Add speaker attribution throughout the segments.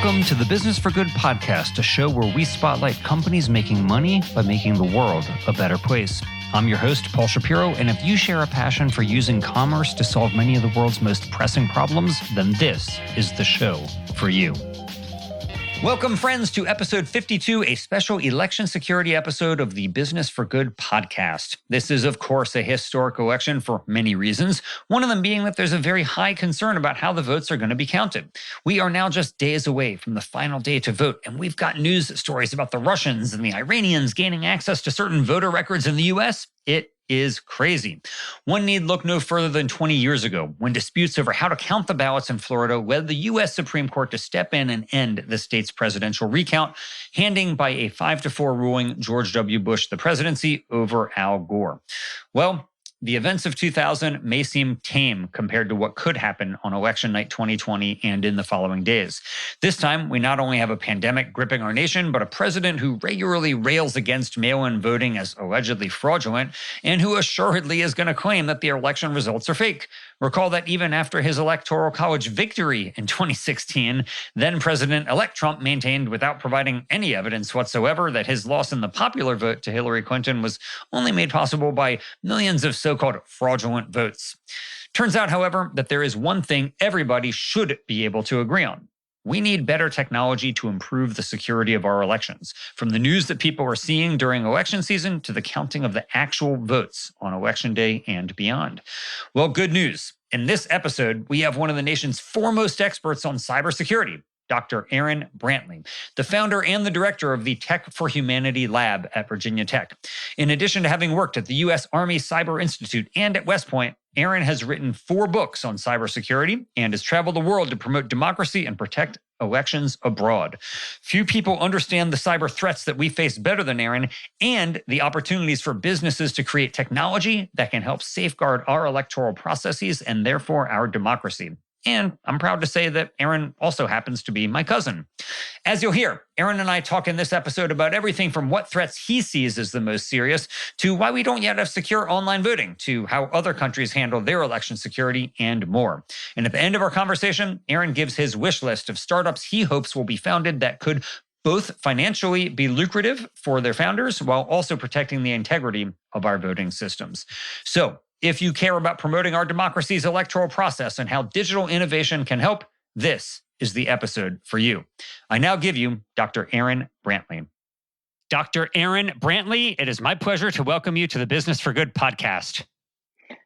Speaker 1: Welcome to the Business for Good podcast, a show where we spotlight companies making money by making the world a better place. I'm your host, Paul Shapiro, and if you share a passion for using commerce to solve many of the world's most pressing problems, then this is the show for you. Welcome, friends, to episode 52, a special election security episode of the Business for Good podcast. This is, of course, a historic election for many reasons, one of them being that there's a very high concern about how the votes are going to be counted. We are now just days away from the final day to vote, and we've got news stories about the Russians and the Iranians gaining access to certain voter records in the U.S. It is crazy. One need look no further than 20 years ago, when disputes over how to count the ballots in Florida led the U.S. Supreme Court to step in and end the state's presidential recount, handing by a 5-4 ruling George W. Bush the presidency over Al Gore. Well, the events of 2000 may seem tame compared to what could happen on election night 2020 and in the following days. This time, we not only have a pandemic gripping our nation, but a president who regularly rails against mail-in voting as allegedly fraudulent, and who assuredly is going to claim that the election results are fake. Recall that even after his electoral college victory in 2016, then President-elect Trump maintained without providing any evidence whatsoever that his loss in the popular vote to Hillary Clinton was only made possible by millions of so-called fraudulent votes. Turns out, however, that there is one thing everybody should be able to agree on. We need better technology to improve the security of our elections, from the news that people are seeing during election season to the counting of the actual votes on election day and beyond. Well, good news. In this episode, we have one of the nation's foremost experts on cybersecurity, Dr. Aaron Brantly, the founder and the director of the Tech for Humanity Lab at Virginia Tech. In addition to having worked at the U.S. Army Cyber Institute and at West Point, Aaron has written 4 books on cybersecurity and has traveled the world to promote democracy and protect elections abroad. Few people understand the cyber threats that we face better than Aaron and the opportunities for businesses to create technology that can help safeguard our electoral processes and therefore our democracy. And I'm proud to say that Aaron also happens to be my cousin. As you'll hear, Aaron and I talk in this episode about everything from what threats he sees as the most serious to why we don't yet have secure online voting, to how other countries handle their election security, and more. And at the end of our conversation, Aaron gives his wish list of startups he hopes will be founded that could both financially be lucrative for their founders while also protecting the integrity of our voting systems. So, if you care about promoting our democracy's electoral process and how digital innovation can help, this is the episode for you. I now give you Dr. Aaron Brantly. Dr. Aaron Brantly, it is my pleasure to welcome you to the Business for Good podcast.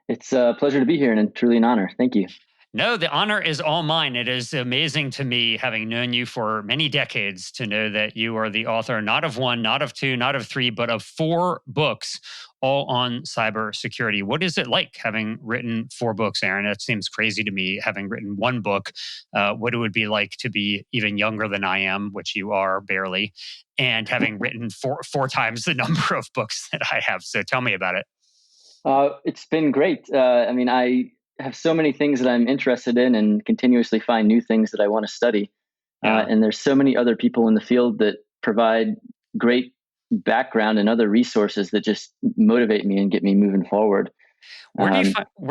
Speaker 2: It's a pleasure to be here and truly an honor. Thank you.
Speaker 1: No, the honor is all mine. It is amazing to me, having known you for many decades, to know that you are the author not of 1, not of 2, not of 3, but of 4 books, all on cybersecurity. What is it like having written 4 books, Aaron? That seems crazy to me, having written 1 book, what it would be like to be even younger than I am, which you are barely, and having written four times the number of books that I have. So tell me about it.
Speaker 2: It's been great. I have so many things that I'm interested in and continuously find new things that I want to study. And there's so many other people in the field that provide great background and other resources that just motivate me and get me moving forward.
Speaker 1: Where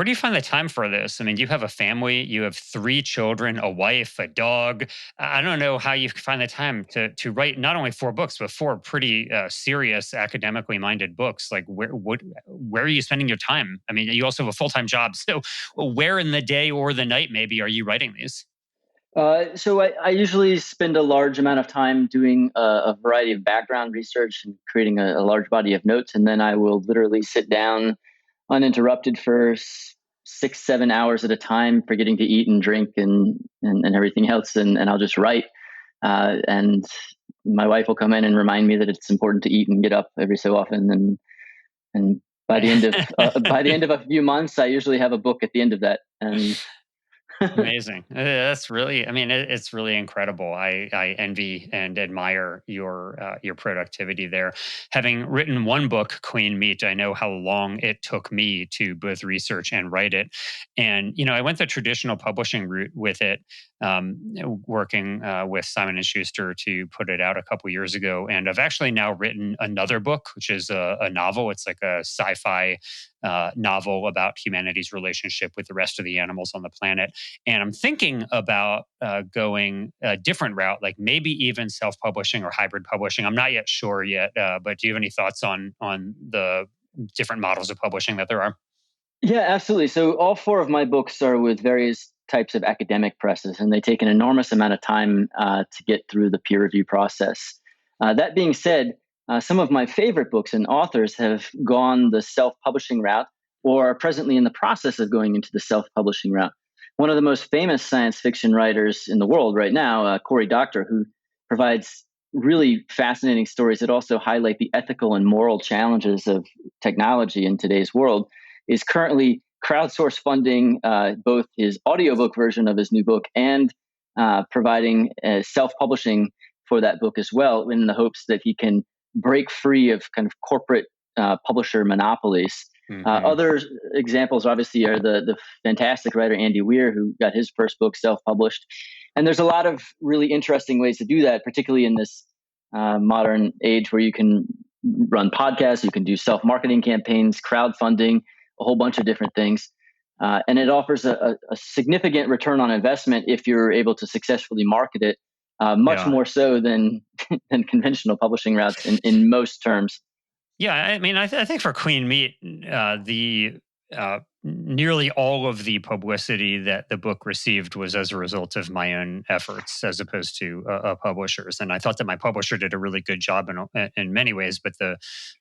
Speaker 1: do you find the time for this? I mean, you have a family, you have 3 children, a wife, a dog. I don't know how you find the time to write not only 4 books, but 4 pretty serious, academically minded books. Like, where are you spending your time? I mean, you also have a full-time job. So where in the day or the night, maybe, are you writing these?
Speaker 2: So I usually spend a large amount of time doing a variety of background research and creating a large body of notes. And then I will literally sit down uninterrupted for 6-7 hours at a time, forgetting to eat and drink and everything else. And I'll just write. And my wife will come in and remind me that it's important to eat and get up every so often. And by the end of a few months, I usually have a book at the end of that. And
Speaker 1: Amazing. That's really, it's really incredible. I envy and admire your productivity there. Having written 1 book, Clean Meat, I know how long it took me to both research and write it. And, I went the traditional publishing route with it, working with Simon & Schuster to put it out a couple years ago. And I've actually now written another book, which is a novel. It's like a sci-fi novel about humanity's relationship with the rest of the animals on the planet. And I'm thinking about going a different route, like maybe even self-publishing or hybrid publishing. I'm not yet sure yet, but do you have any thoughts on the different models of publishing that there are?
Speaker 2: Yeah, absolutely. So all four of my books are with various types of academic presses, and they take an enormous amount of time to get through the peer review process. That being said, some of my favorite books and authors have gone the self-publishing route or are presently in the process of going into the self-publishing route. One of the most famous science fiction writers in the world right now, Cory Doctorow, who provides really fascinating stories that also highlight the ethical and moral challenges of technology in today's world, is currently crowdsource funding both his audiobook version of his new book and providing self-publishing for that book as well, in the hopes that he can break free of kind of corporate publisher monopolies. Other examples, obviously, are the fantastic writer Andy Weir, who got his first book self-published. And there's a lot of really interesting ways to do that, particularly in this modern age where you can run podcasts, you can do self-marketing campaigns, crowdfunding, a whole bunch of different things. And it offers a significant return on investment if you're able to successfully market it, much more so than than conventional publishing routes in most terms.
Speaker 1: Yeah, I mean, I think for Queen Meat, the nearly all of the publicity that the book received was as a result of my own efforts, as opposed to a publisher's. And I thought that my publisher did a really good job in many ways. But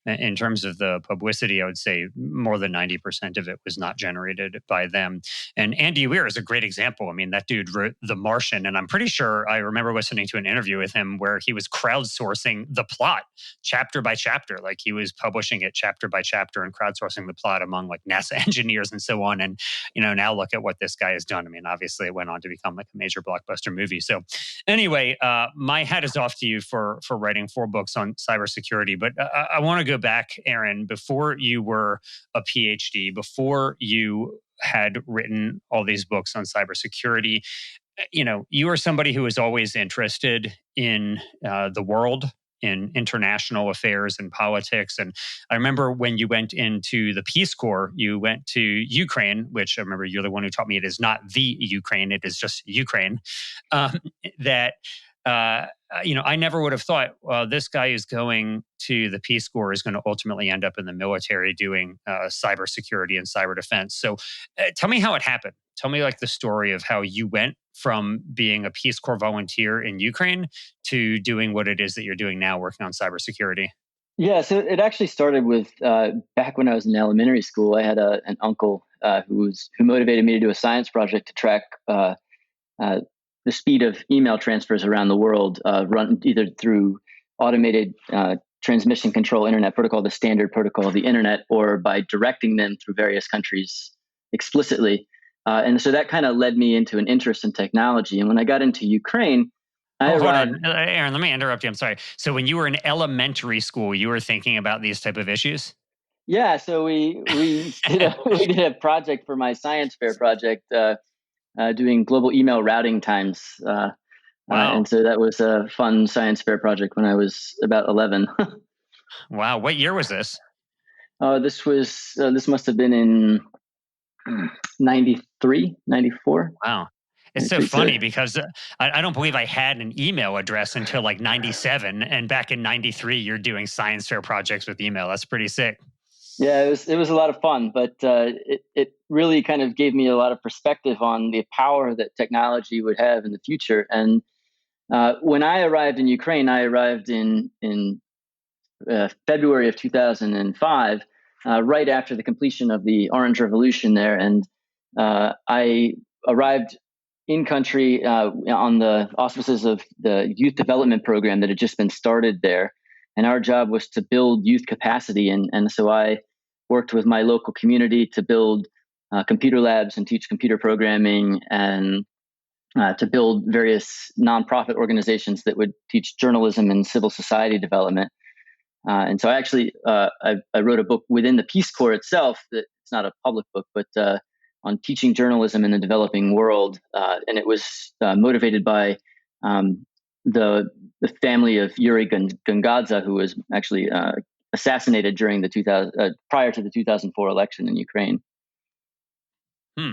Speaker 1: in terms of the publicity, I would say more than 90% of it was not generated by them. And Andy Weir is a great example. I mean, that dude wrote The Martian, and I'm pretty sure I remember listening to an interview with him where he was crowdsourcing the plot chapter by chapter. Like, he was publishing it chapter by chapter and crowdsourcing the plot among like NASA engineers and so on. And, now look at what this guy has done. I mean, obviously it went on to become like a major blockbuster movie. So anyway, my hat is off to you for writing 4 books on cybersecurity. But I want to go back, Aaron, before you were a PhD, before you had written all these books on cybersecurity, you are somebody who is always interested in the world, in international affairs and politics. And I remember when you went into the Peace Corps, you went to Ukraine, which I remember you're the one who taught me it is not the Ukraine, it is just Ukraine. That I never would have thought, well, this guy who's going to the Peace Corps is going to ultimately end up in the military doing cybersecurity and cyber defense. So tell me how it happened. Tell me like the story of how you went from being a Peace Corps volunteer in Ukraine to doing what it is that you're doing now, working on cybersecurity.
Speaker 2: Yeah, so it actually started with back when I was in elementary school. I had an uncle who motivated me to do a science project to track the speed of email transfers around the world, run either through automated transmission control internet protocol, the standard protocol of the internet, or by directing them through various countries explicitly. And so that kind of led me into an interest in technology. And when I got into Ukraine, I
Speaker 1: Oh, hold
Speaker 2: arrived.
Speaker 1: on, Aaron. Let me interrupt you. I'm sorry. So when you were in elementary school, you were thinking about these type of issues.
Speaker 2: Yeah, so we did a we did a project for my science fair project, doing global email routing times,
Speaker 1: Wow.
Speaker 2: and so that was a fun science fair project when I was about 11.
Speaker 1: Wow. What year was this?
Speaker 2: This must have been in 93, 94.
Speaker 1: Wow. It's so
Speaker 2: 93. So
Speaker 1: funny because I don't believe I had an email address until like 97. And back in 93, you're doing science fair projects with email. That's pretty sick.
Speaker 2: yeah, it was a lot of fun, but it really kind of gave me a lot of perspective on the power that technology would have in the future. And when I arrived in Ukraine, I arrived in February of 2005, right after the completion of the Orange Revolution there, and I arrived in country on the auspices of the youth development program that had just been started there. And our job was to build youth capacity. And so I worked with my local community to build computer labs and teach computer programming, and to build various nonprofit organizations that would teach journalism and civil society development. And so I wrote a book within the Peace Corps itself. That it's not a public book, but on teaching journalism in the developing world. And it was motivated by the family of Yuri Gungadze, who was actually assassinated during the prior to the 2004 election in Ukraine.
Speaker 1: Hmm.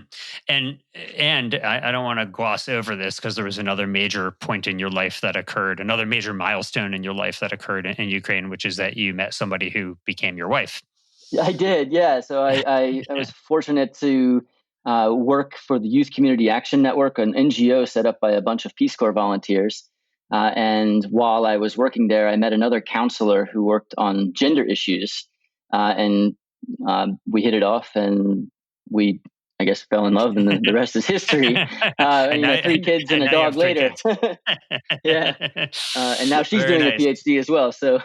Speaker 1: And I don't want to gloss over this because there was another major point in your life that occurred, another major milestone in your life that occurred in Ukraine, which is that you met somebody who became your wife.
Speaker 2: Yeah, I did. Yeah. So I was fortunate to work for the Youth Community Action Network, an NGO set up by a bunch of Peace Corps volunteers. And while I was working there, I met another counselor who worked on gender issues. And we hit it off, and we, I guess, fell in love, and the rest is history.
Speaker 1: and now,
Speaker 2: 3 kids and a
Speaker 1: now you
Speaker 2: dog
Speaker 1: have three
Speaker 2: later.
Speaker 1: kids.
Speaker 2: Yeah. And now she's
Speaker 1: Very
Speaker 2: doing a
Speaker 1: nice.
Speaker 2: PhD as well. So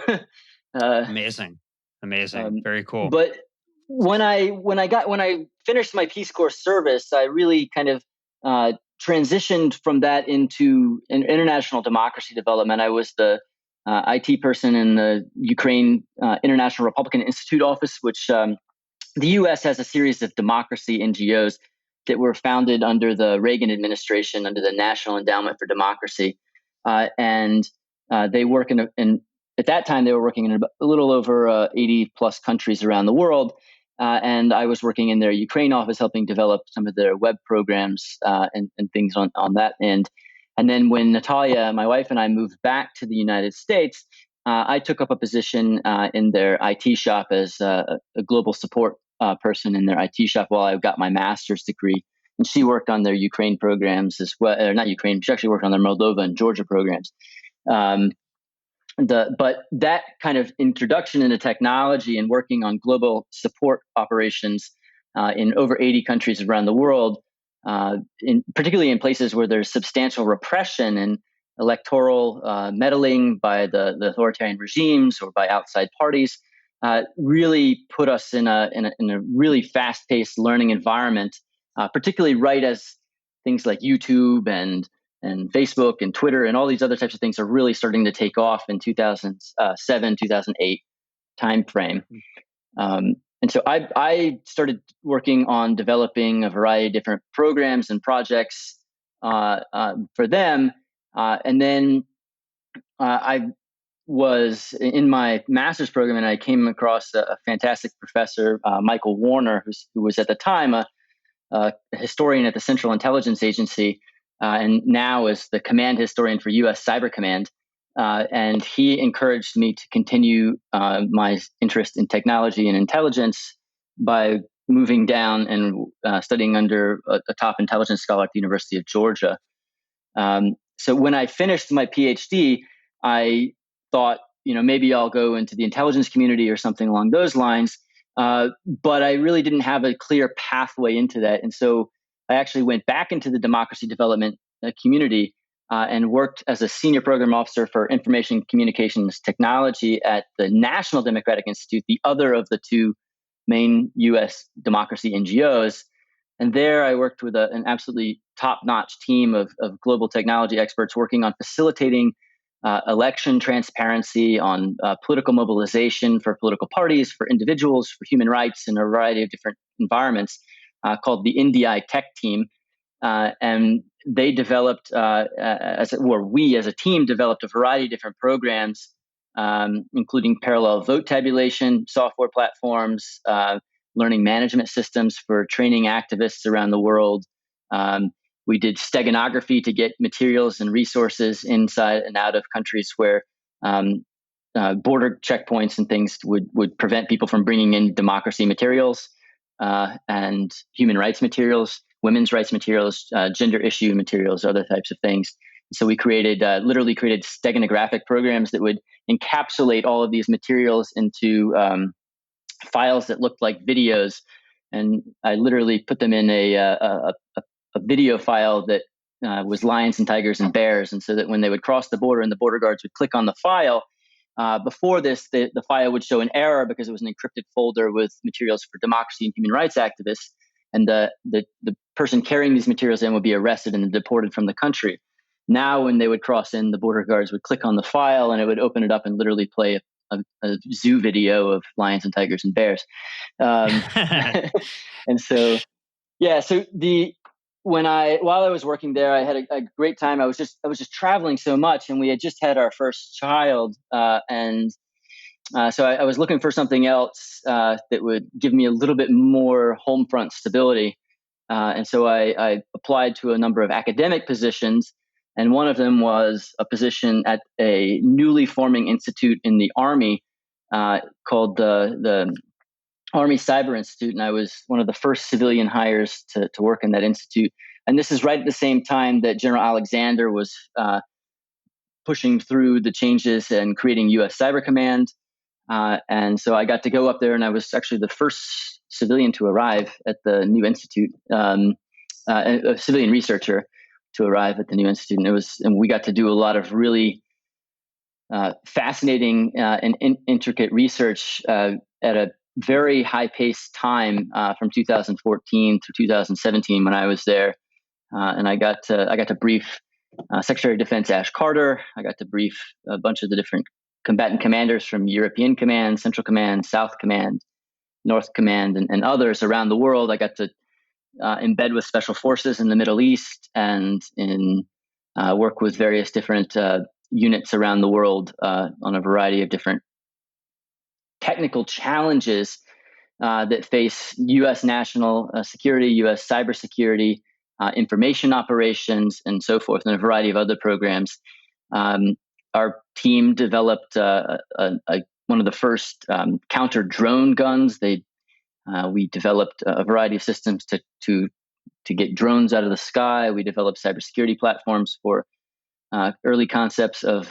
Speaker 1: Amazing. Amazing.
Speaker 2: Um,
Speaker 1: Very cool.
Speaker 2: but when I finished my Peace Corps service, I really kind of transitioned from that into international democracy development. I was the IT person in the Ukraine International Republican Institute office, which the U.S. has a series of democracy NGOs that were founded under the Reagan administration, under the National Endowment for Democracy, and they work in at that time they were working in a little over 80 plus countries around the world. And I was working in their Ukraine office, helping develop some of their web programs and things on that end. And then when Natalia, my wife, and I moved back to the United States, I took up a position in their IT shop as a global support person in their IT shop while I got my master's degree. And she worked on their Ukraine programs as well, or not Ukraine. She actually worked on their Moldova and Georgia programs. Um, but that kind of introduction into technology and working on global support operations in over 80 countries around the world, particularly in places where there's substantial repression and electoral meddling by the authoritarian regimes or by outside parties, really put us in a really fast-paced learning environment, particularly right as things like YouTube and Facebook and Twitter and all these other types of things are really starting to take off in 2007, 2008 timeframe. And so I started working on developing a variety of different programs and projects for them. And then I was in my master's program, and I came across a fantastic professor, Michael Warner, who was at the time a historian at the Central Intelligence Agency, and now is the command historian for U.S. Cyber Command. And he encouraged me to continue my interest in technology and intelligence by moving down and studying under a top intelligence scholar at the University of Georgia. So when I finished my PhD, I thought, maybe I'll go into the intelligence community or something along those lines. But I really didn't have a clear pathway into that. And so I actually went back into the democracy development community and worked as a senior program officer for information communications technology at the National Democratic Institute, the other of the two main U.S. democracy NGOs. And there I worked with an absolutely top-notch team of global technology experts working on facilitating election transparency, on political mobilization for political parties, for individuals, for human rights in a variety of different environments, called the NDI Tech Team. And they developed, we as a team developed a variety of different programs, including parallel vote tabulation software platforms, learning management systems for training activists around the world. We did steganography to get materials and resources inside and out of countries where border checkpoints and things would prevent people from bringing in democracy materials and human rights materials, women's rights materials, gender issue materials, other types of things. So we literally created steganographic programs that would encapsulate all of these materials into files that looked like videos, and I literally put them in a video file that was lions and tigers and bears, and so that when they would cross the border and the border guards would click on the file, before this, the file would show an error because it was an encrypted folder with materials for democracy and human rights activists, and the person carrying these materials in would be arrested and deported from the country. Now, when they would cross in, the border guards would click on the file, and it would open it up and literally play a zoo video of lions and tigers and bears. And so, yeah, so while I was working there, I had a great time. I was just traveling so much, and we had just had our first child, and So I was looking for something else that would give me a little bit more home front stability. And so I applied to a number of academic positions, and one of them was a position at a newly forming institute in the Army called the Army Cyber Institute. And I was one of the first civilian hires to work in that institute. And this is right at the same time that General Alexander was pushing through the changes and creating U.S. Cyber Command. And so I got to go up there, and I was actually the first civilian to arrive at the new institute, a civilian researcher to arrive at the new institute. And we got to do a lot of really fascinating and intricate research at a very high-paced time from 2014 to 2017 when I was there. And I got to brief Secretary of Defense Ash Carter. I got to brief a bunch of the different combatant commanders from European Command, Central Command, South Command, North Command, and others around the world. I got to embed with special forces in the Middle East and in work with various different units around the world on a variety of different technical challenges that face U.S. national security, U.S. cybersecurity, information operations, and so forth, and a variety of other programs. Our team developed one of the first counter drone guns. We developed a variety of systems to get drones out of the sky. We developed cybersecurity platforms for early concepts of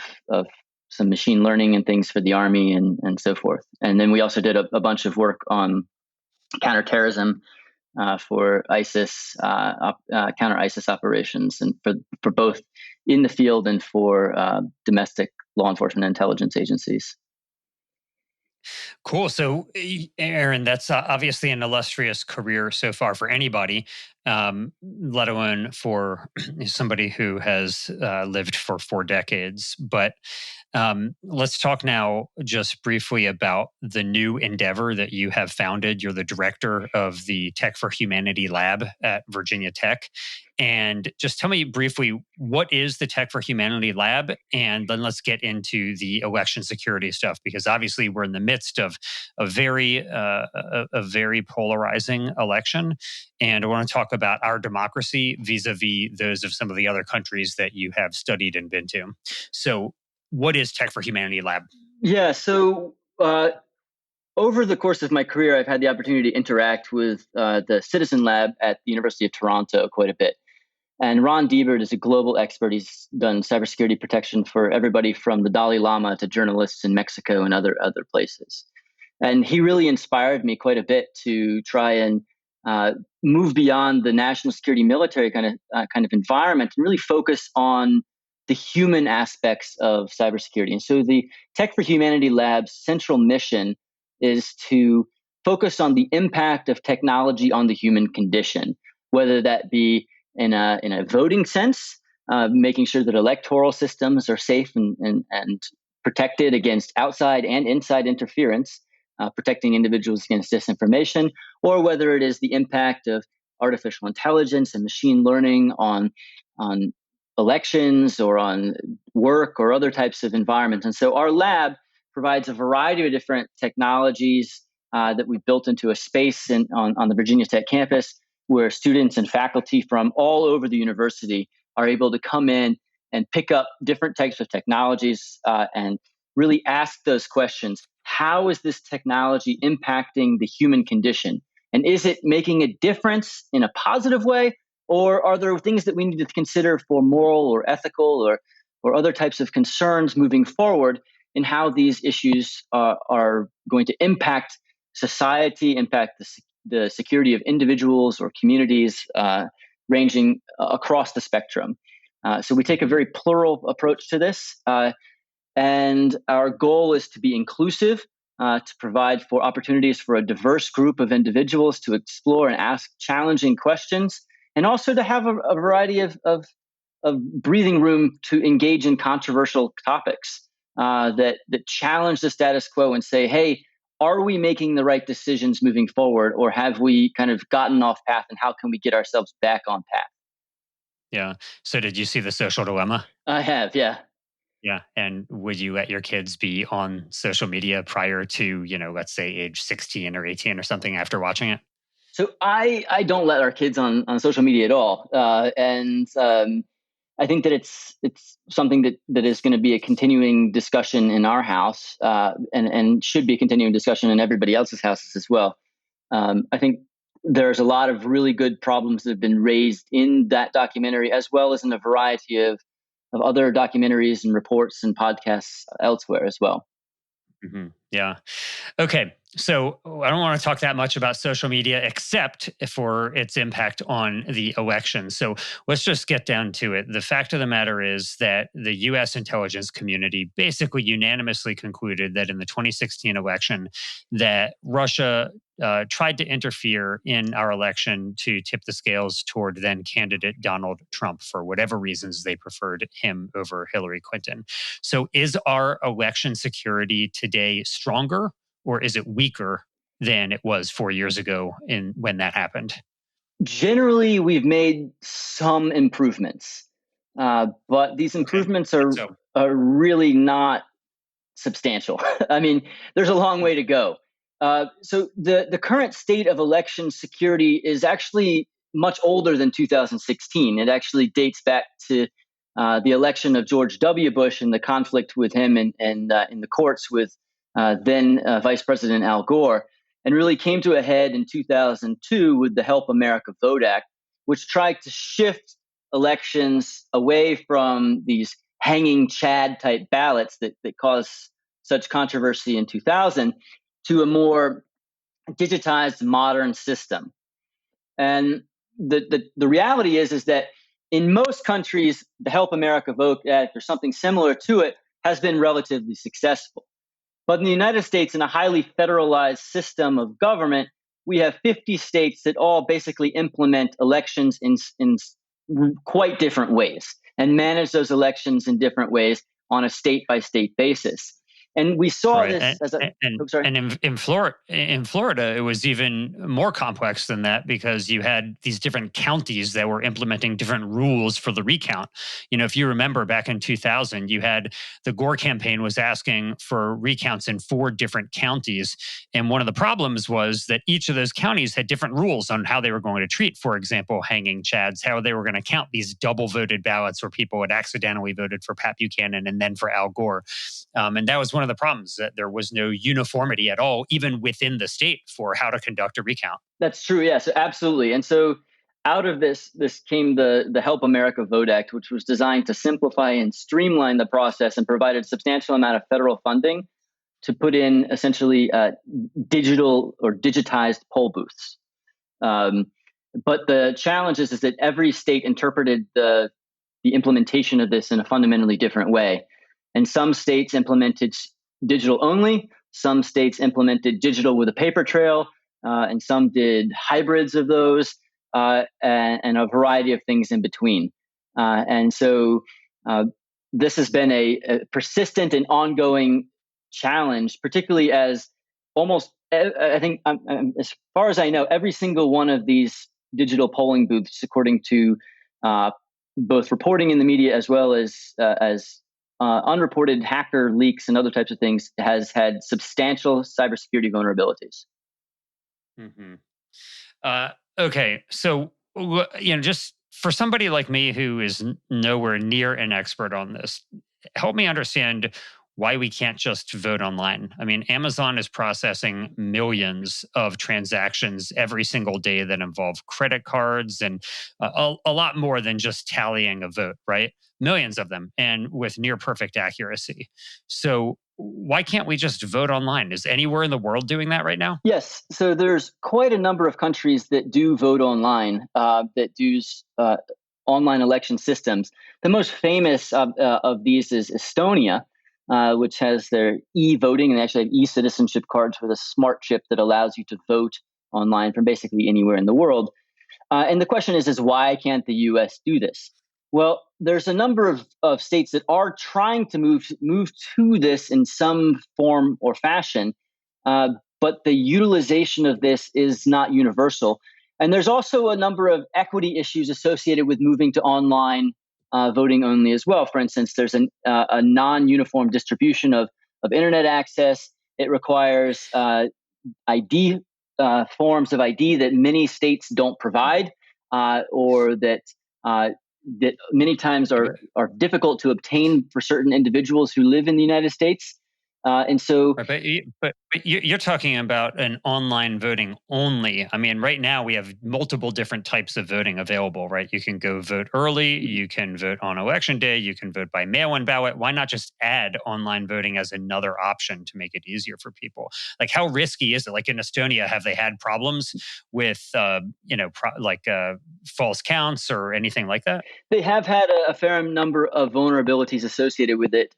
Speaker 2: some machine learning and things for the Army and so forth. And then we also did a bunch of work on counterterrorism for ISIS, counter ISIS operations, and for both in the field and for domestic law enforcement and intelligence agencies.
Speaker 1: Cool. So, Aaron, that's obviously an illustrious career so far for anybody, let alone for somebody who has lived for 4 decades. But let's talk now just briefly about the new endeavor that you have founded. You're the director of the Tech for Humanity Lab at Virginia Tech. And just tell me briefly, what is the Tech for Humanity Lab? And then let's get into the election security stuff, because obviously we're in the midst of a very polarizing election. And I want to talk about our democracy vis-a-vis those of some of the other countries that you have studied and been to. So what is Tech for Humanity Lab?
Speaker 2: Yeah, so over the course of my career, I've had the opportunity to interact with the Citizen Lab at the University of Toronto quite a bit. And Ron Diebert is a global expert. He's done cybersecurity protection for everybody from the Dalai Lama to journalists in Mexico and other places. And he really inspired me quite a bit to try and move beyond the national security military kind of environment and really focus on the human aspects of cybersecurity. And so the Tech for Humanity Lab's central mission is to focus on the impact of technology on the human condition, whether that be in a voting sense, making sure that electoral systems are safe and protected against outside and inside interference, protecting individuals against disinformation, or whether it is the impact of artificial intelligence and machine learning on elections or on work or other types of environments. And so our lab provides a variety of different technologies that we built into a space on the Virginia Tech campus, where students and faculty from all over the university are able to come in and pick up different types of technologies and really ask those questions. How is this technology impacting the human condition? And is it making a difference in a positive way? Or are there things that we need to consider for moral or ethical or other types of concerns moving forward in how these issues are going to impact society, impact the security of individuals or communities ranging across the spectrum? So we take a very plural approach to this. And our goal is to be inclusive, to provide for opportunities for a diverse group of individuals to explore and ask challenging questions, and also to have a variety of breathing room to engage in controversial topics that challenge the status quo and say, hey, are we making the right decisions moving forward, or have we kind of gotten off path, and how can we get ourselves back on path?
Speaker 1: Yeah. So did you see The Social Dilemma?
Speaker 2: I have, yeah.
Speaker 1: Yeah. And would you let your kids be on social media prior to, let's say age 16 or 18 or something after watching it?
Speaker 2: So I don't let our kids on social media at all, and I think that it's something that is going to be a continuing discussion in our house, and should be a continuing discussion in everybody else's houses as well. I think there's a lot of really good problems that have been raised in that documentary, as well as in a variety of other documentaries and reports and podcasts elsewhere as well.
Speaker 1: Yeah. Okay. So I don't want to talk that much about social media except for its impact on the election. So let's just get down to it. The fact of the matter is that the US intelligence community basically unanimously concluded that in the 2016 election that Russia tried to interfere in our election to tip the scales toward then candidate Donald Trump for whatever reasons they preferred him over Hillary Clinton. So is our election security today stronger or is it weaker than it was 4 years ago in when that happened?
Speaker 2: Generally, we've made some improvements, but these
Speaker 1: Okay.
Speaker 2: improvements
Speaker 1: How
Speaker 2: are
Speaker 1: so?
Speaker 2: are really not substantial. I mean, there's a long way to go. So the current state of election security is actually much older than 2016. It actually dates back to the election of George W. Bush and the conflict with him and in the courts with then Vice President Al Gore, and really came to a head in 2002 with the Help America Vote Act, which tried to shift elections away from these hanging Chad type ballots that caused such controversy in 2000 to a more digitized modern system. And the reality is that in most countries, the Help America Vote Act or something similar to it has been relatively successful. But in the United States, in a highly federalized system of government, we have 50 states that all basically implement elections in quite different ways and manage those elections in different ways on a state by state basis. And we saw
Speaker 1: Right,
Speaker 2: this as a,
Speaker 1: and
Speaker 2: oh, sorry.
Speaker 1: and in Florida, it was even more complex than that because you had these different counties that were implementing different rules for the recount. If you remember back in 2000, you had the Gore campaign was asking for recounts in 4 different counties, and one of the problems was that each of those counties had different rules on how they were going to treat, for example, hanging chads, how they were going to count these double voted ballots where people had accidentally voted for Pat Buchanan and then for Al Gore. And that was one of the problems that there was no uniformity at all, even within the state, for how to conduct a recount.
Speaker 2: That's true. Yes, absolutely. And so out of this came the Help America Vote Act, which was designed to simplify and streamline the process and provided a substantial amount of federal funding to put in essentially digital or digitized poll booths. Um, but the challenge is that every state interpreted the implementation of this in a fundamentally different way. And some states implemented digital only, some states implemented digital with a paper trail, and some did hybrids of those, and a variety of things in between. And so this has been a persistent and ongoing challenge, particularly as almost, I think, as far as I know, every single one of these digital polling booths, according to uh, both reporting in the media as well as unreported hacker leaks and other types of things, has had substantial cybersecurity vulnerabilities.
Speaker 1: hmm Uh, okay, so just for somebody like me who is nowhere near an expert on this, help me understand why we can't just vote online. I mean, Amazon is processing millions of transactions every single day that involve credit cards and a lot more than just tallying a vote, right? Millions of them and with near perfect accuracy. So, why can't we just vote online? Is anywhere in the world doing that right now?
Speaker 2: Yes, so there's quite a number of countries that do vote online, that do online election systems. The most famous of these is Estonia, which has their e-voting, and they actually have e-citizenship cards with a smart chip that allows you to vote online from basically anywhere in the world. And the question is why can't the U.S. do this? Well, there's a number of states that are trying to move to this in some form or fashion, uh, but the utilization of this is not universal. And there's also a number of equity issues associated with moving to online voting only as well. For instance, there's a non-uniform distribution of internet access. It requires ID forms of ID that many states don't provide, or that many times are difficult to obtain for certain individuals who live in the United States. And so,
Speaker 1: Right, but you're talking about an online voting only. I mean, right now we have multiple different types of voting available, right? You can go vote early, you can vote on election day, you can vote by mail-in ballot. Why not just add online voting as another option to make it easier for people? Like, how risky is it? Like in Estonia, have they had problems with, false counts or anything like that?
Speaker 2: they have had a fair number of vulnerabilities associated with it.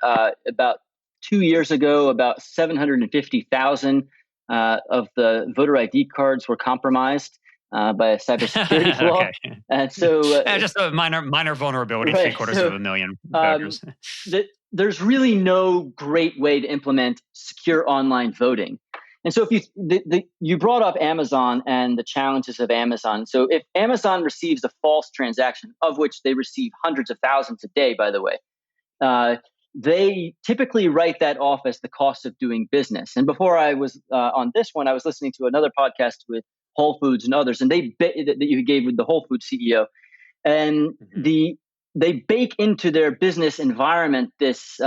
Speaker 2: About 2 years ago, about 750,000 of the voter ID cards were compromised by a cybersecurity flaw.
Speaker 1: Okay.
Speaker 2: And so,
Speaker 1: Just a minor vulnerability, three
Speaker 2: right.
Speaker 1: quarters of
Speaker 2: So,
Speaker 1: a million
Speaker 2: um,
Speaker 1: voters.
Speaker 2: there's really no great way to implement secure online voting. And so, if you brought up Amazon and the challenges of Amazon. So, if Amazon receives a false transaction, of which they receive hundreds of thousands a day, by the way, uh, they typically write that off as the cost of doing business. And before I was on this one, I was listening to another podcast with Whole Foods and others, and that you gave with the Whole Foods CEO, and they bake into their business environment this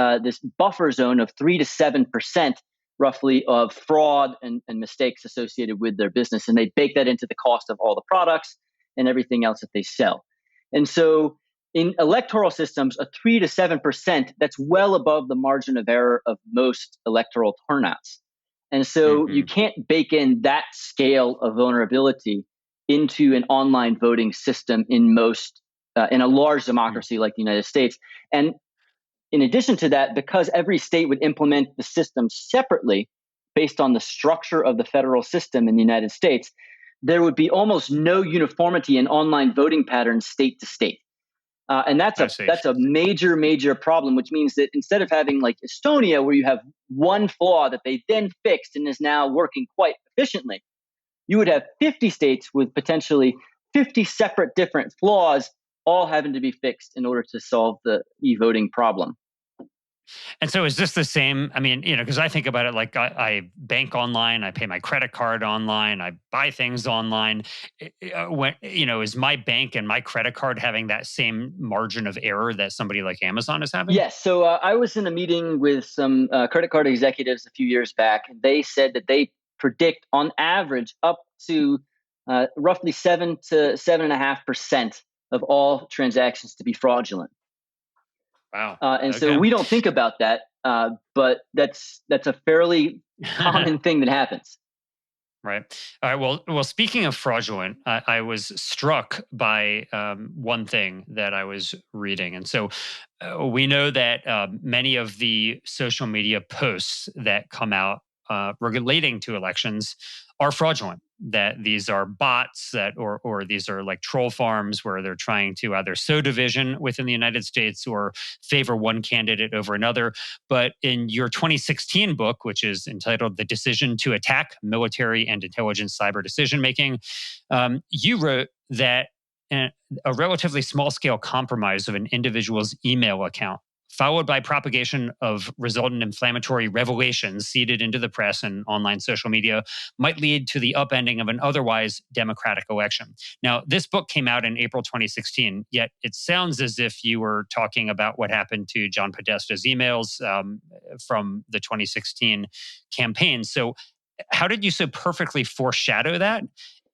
Speaker 2: buffer zone of 3 to 7% roughly of fraud and mistakes associated with their business, and they bake that into the cost of all the products and everything else that they sell. And so, in electoral systems, a 3 to 7%, that's well above the margin of error of most electoral turnouts. And so, you can't bake in that scale of vulnerability into an online voting system in a large democracy like the United States. And in addition to that, because every state would implement the system separately based on the structure of the federal system in the United States, there would be almost no uniformity in online voting patterns state to state. And that's
Speaker 1: I see.
Speaker 2: a major problem, which means that instead of having like Estonia, where you have one flaw that they then fixed and is now working quite efficiently, you would have 50 states with potentially 50 separate different flaws, all having to be fixed in order to solve the e-voting problem.
Speaker 1: And so is this the same? I mean, because I think about it like I bank online, I pay my credit card online, I buy things online. Is my bank and my credit card having that same margin of error that somebody like Amazon is having?
Speaker 2: Yes. So I was in a meeting with some credit card executives a few years back, and they said that they predict on average up to roughly 7 to 7.5% of all transactions to be fraudulent.
Speaker 1: Wow.
Speaker 2: And so
Speaker 1: Okay.
Speaker 2: we don't think about that, but that's a fairly common thing that happens.
Speaker 1: Right. All right. Well. Speaking of fraudulent, I was struck by one thing that I was reading, and so we know that many of the social media posts that come out relating to elections are fraudulent. That these are bots or these are like troll farms where they're trying to either sow division within the United States or favor one candidate over another. But in your 2016 book, which is entitled The Decision to Attack Military and Intelligence Cyber Decision Making, you wrote that a relatively small scale compromise of an individual's email account, followed by propagation of resultant inflammatory revelations seeded into the press and online social media, might lead to the upending of an otherwise democratic election. Now, this book came out in April 2016, yet it sounds as if you were talking about what happened to John Podesta's emails from the 2016 campaign. So, how did you so perfectly foreshadow that?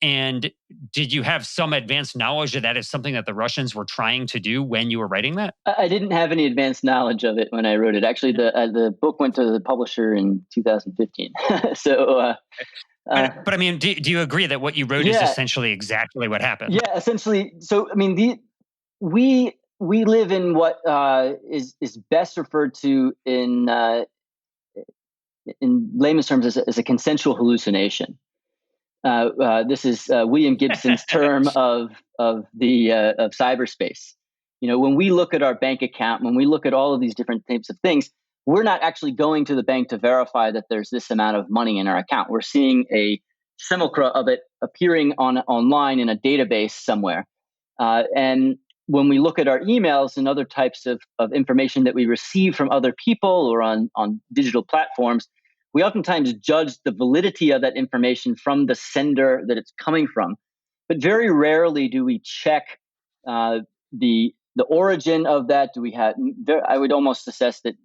Speaker 1: And did you have some advanced knowledge that is something that the Russians were trying to do when you were writing that?
Speaker 2: I didn't have any advanced knowledge of it when I wrote it. Actually, the book went to the publisher in 2015. So,
Speaker 1: but I mean, do you agree that what you wrote is
Speaker 2: yeah,
Speaker 1: essentially exactly what happened?
Speaker 2: yeah, essentially. So, I mean, we live in what is best referred to in layman's terms as a consensual hallucination. This is William Gibson's term of cyberspace. When we look at our bank account, when we look at all of these different types of things, we're not actually going to the bank to verify that there's this amount of money in our account. We're seeing a simulacra of it appearing online in a database somewhere. And when we look at our emails and other types of information that we receive from other people or on digital platforms, we oftentimes judge the validity of that information from the sender that it's coming from. But very rarely do we check the origin of that. Do we have? I would almost assess that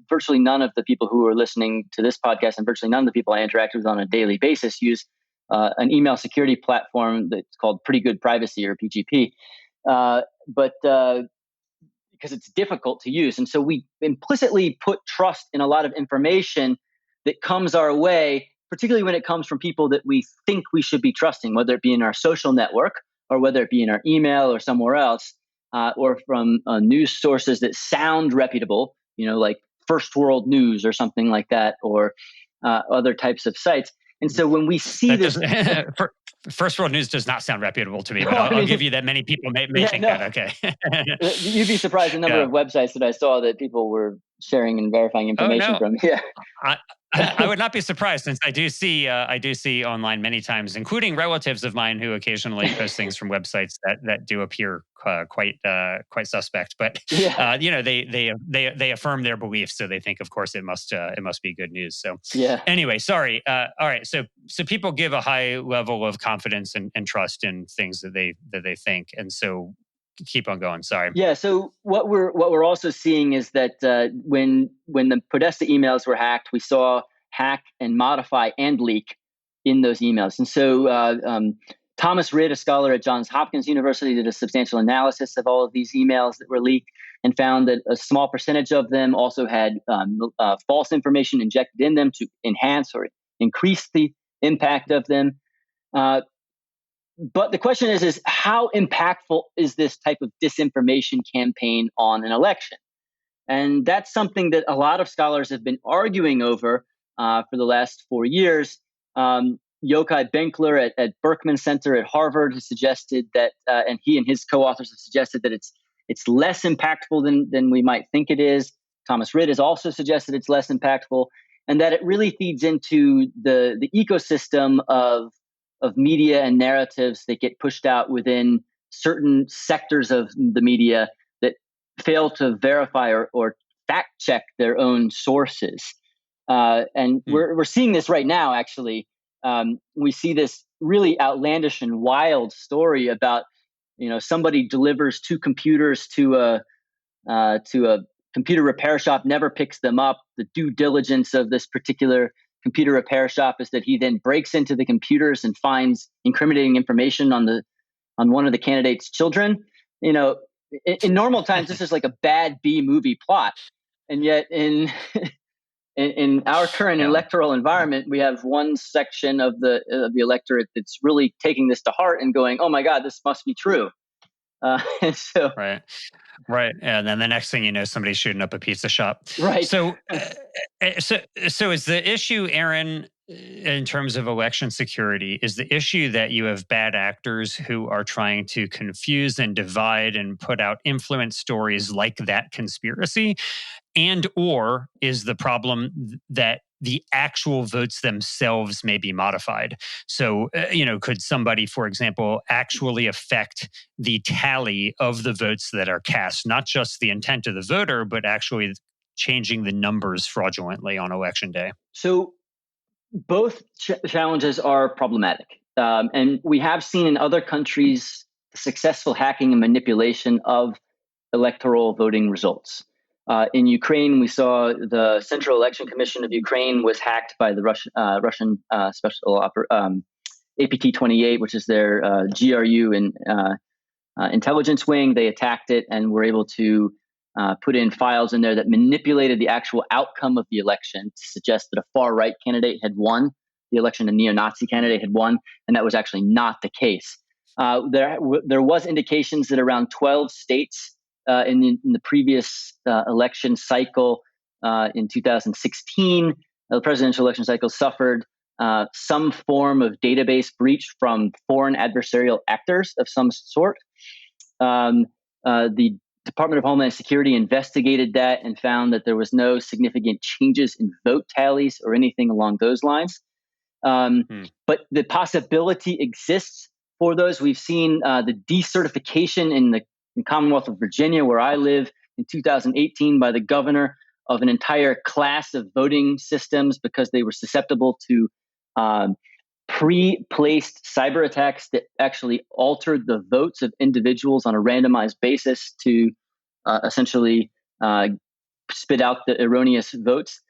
Speaker 2: virtually none of the people who are listening to this podcast and virtually none of the people I interact with on a daily basis use an email security platform that's called Pretty Good Privacy, or PGP. But because it's difficult to use. And so we implicitly put trust in a lot of information that comes our way, particularly when it comes from people that we think we should be trusting, whether it be in our social network or whether it be in our email or somewhere else, or from news sources that sound reputable, like First World News or something like that, or other types of sites. And so when we see this,
Speaker 1: First World News does not sound reputable to me, but I'll give you that many people may think that. Okay.
Speaker 2: You'd be surprised the number of websites that I saw that people were sharing and verifying information from. Yeah.
Speaker 1: I would not be surprised, since I do see online many times, including relatives of mine who occasionally post things from websites that do appear quite suspect. But they affirm their beliefs, so they think, of course, it must be good news. So anyway, sorry. All right, so people give a high level of confidence and trust in things that they think, and so keep on going. Sorry.
Speaker 2: Yeah. So what we're also seeing is that when the Podesta emails were hacked, we saw hack and modify and leak in those emails. And so Thomas Ridd, a scholar at Johns Hopkins University, did a substantial analysis of all of these emails that were leaked and found that a small percentage of them also had false information injected in them to enhance or increase the impact of them. But the question is how impactful is this type of disinformation campaign on an election? And that's something that a lot of scholars have been arguing over for the last 4 years. Yochai Benkler at Berkman Center at Harvard has suggested that, and he and his co-authors have suggested that it's less impactful than we might think it is. Thomas Ridd has also suggested it's less impactful, and that it really feeds into the ecosystem of media and narratives that get pushed out within certain sectors of the media that fail to verify or fact check their own sources. And we're seeing this right now, actually. We see this really outlandish and wild story about, somebody delivers 2 computers to a computer repair shop, never picks them up. The due diligence of this particular computer repair shop is that he then breaks into the computers and finds incriminating information on one of the candidate's children. In normal times, this is like a bad B movie plot, and yet in our current electoral environment, we have one section of the electorate that's really taking this to heart and going, "Oh my God, this must be true." And so,
Speaker 1: right, and then the next thing you know, somebody's shooting up a pizza shop.
Speaker 2: Right.
Speaker 1: So is the issue, Aaron, in terms of election security, is the issue that you have bad actors who are trying to confuse and divide and put out influence stories like that conspiracy, and or is the problem that the actual votes themselves may be modified? So, could somebody, for example, actually affect the tally of the votes that are cast, not just the intent of the voter, but actually changing the numbers fraudulently on election day?
Speaker 2: So both challenges are problematic. And we have seen in other countries successful hacking and manipulation of electoral voting results. In Ukraine, we saw the Central Election Commission of Ukraine was hacked by the Russian Special APT-28, which is their GRU and intelligence wing. They attacked it and were able to put in files in there that manipulated the actual outcome of the election to suggest that a far-right candidate had won the election, a neo-Nazi candidate had won, and that was actually not the case. There was indications that around 12 states in the previous election cycle in 2016, the presidential election cycle suffered some form of database breach from foreign adversarial actors of some sort. The Department of Homeland Security investigated that and found that there was no significant changes in vote tallies or anything along those lines. But the possibility exists for those. We've seen the decertification in the in Commonwealth of Virginia, where I live, in 2018 by the governor of an entire class of voting systems because they were susceptible to pre-placed cyber attacks that actually altered the votes of individuals on a randomized basis to essentially spit out the erroneous votes.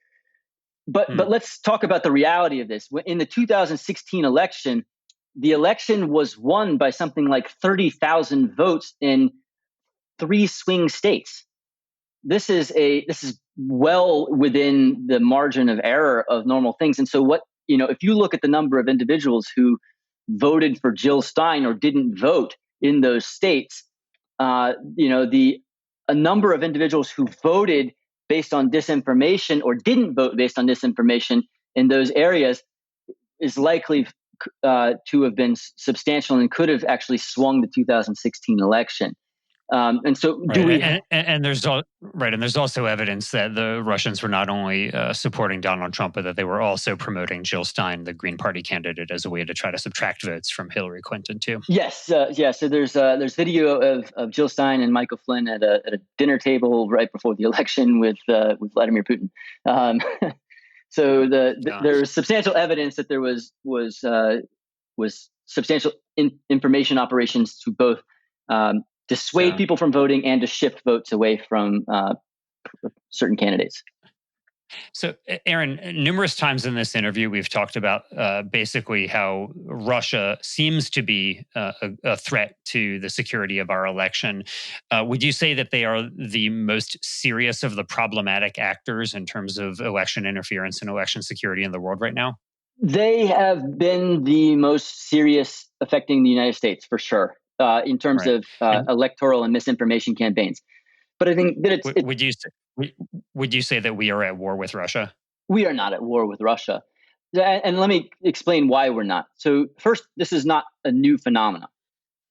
Speaker 2: But let's talk about the reality of this. In the 2016 election, the election was won by something like 30,000 votes in 3 swing states. This is well within the margin of error of normal things. And so if you look at the number of individuals who voted for Jill Stein or didn't vote in those states, a number of individuals who voted based on disinformation or didn't vote based on disinformation in those areas is likely to have been substantial and could have actually swung the 2016 election. And so,
Speaker 1: and there's also evidence that the Russians were not only supporting Donald Trump, but that they were also promoting Jill Stein, the Green Party candidate, as a way to try to subtract votes from Hillary Clinton too.
Speaker 2: Yes, So there's video of Jill Stein and Michael Flynn at a dinner table right before the election with Vladimir Putin. So there's substantial evidence that there was substantial information operations to both dissuade people from voting and to shift votes away from certain candidates.
Speaker 1: So, Aaron, numerous times in this interview, we've talked about basically how Russia seems to be a threat to the security of our election. Would you say that they are the most serious of the problematic actors in terms of election interference and election security in the world right now?
Speaker 2: They have been the most serious affecting the United States, for sure, in terms of electoral and misinformation campaigns. But I think that
Speaker 1: would you say that we are at war with Russia?
Speaker 2: We are not at war with Russia. And let me explain why we're not. So first, this is not a new phenomenon.